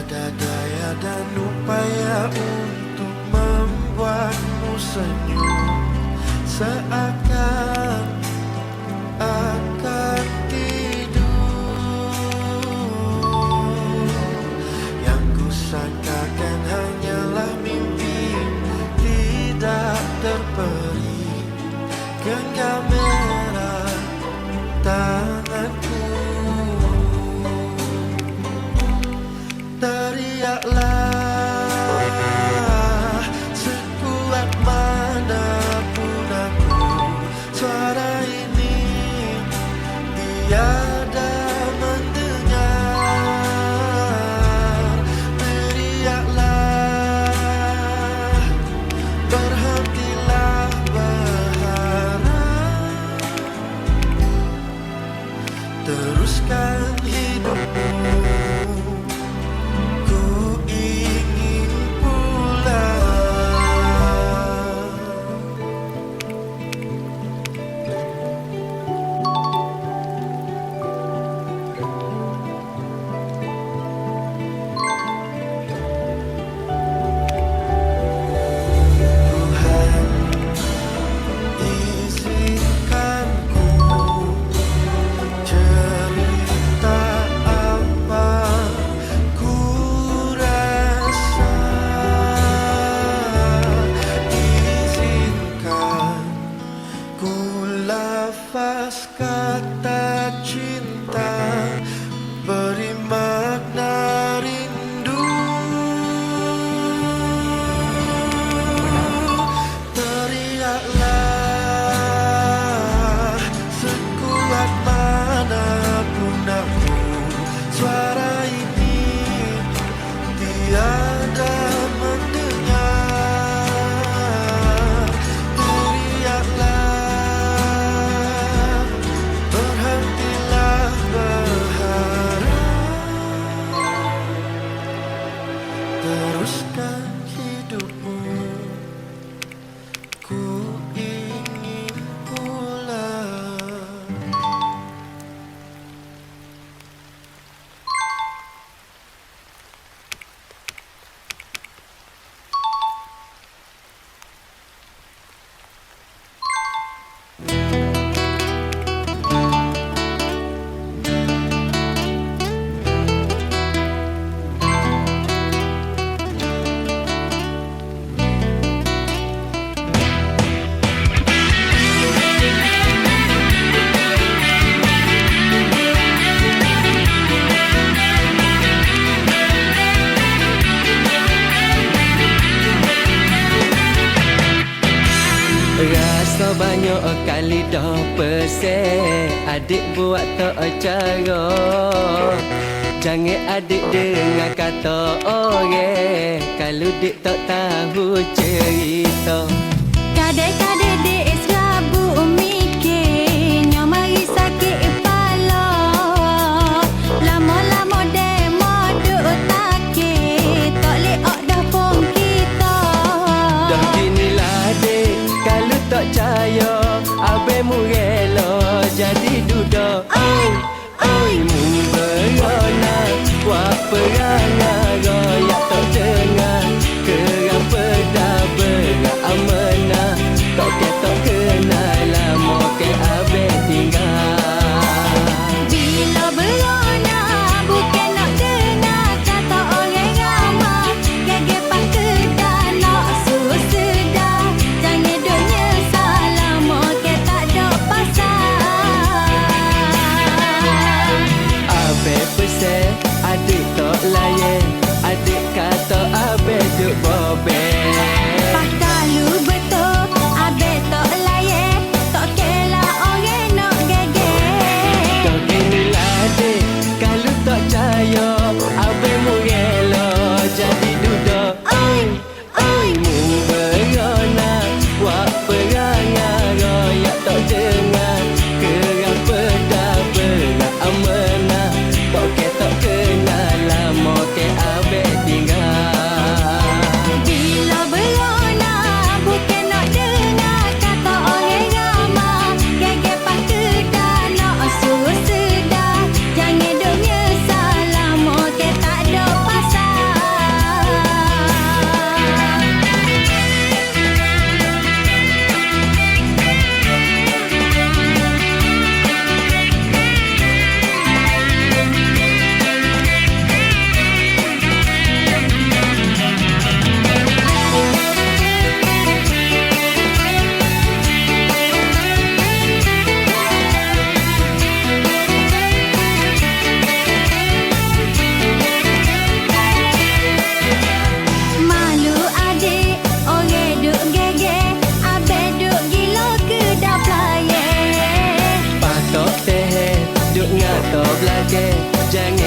Tiada daya dan upaya untuk membuatmu senyum, seakan akan tidur. Yang kusangkakan hanyalah mimpi tidak terperi. Genggam erat tanganku, teriaklah sekuat manapun aku. Suara ini tiada mendengar. Teriaklah, berhentilah berharap, teruskan hidupmu. Ku ingin pulang. Tuhan, izinkan ku cerita apa ku rasa. Izinkan ku lafaz kata cinta, beri makna rindu. Teriaklah sekuat manapun aku. Suara ini tiada mendengar. Teriaklah, berhentilah berharap, teruskan hidupmu. Ku ingin pulang. Rasa banyak kali dah pesek, adik buat tak cara. Jangan adik dengar kata orang, kalau dik tak tahu cerita. Kadang-kadang dek selalu mikir, nyo mari sakit kepala. Lama-lama dek moduk takut, tak leok dah pun kita. Dah ginilah dek, kalau tak percaya, abemu rela jadi duda. Oi, oi, mu berona, wah perangai royak tak dengar. Kerang pedah berat amanah, tak Jangan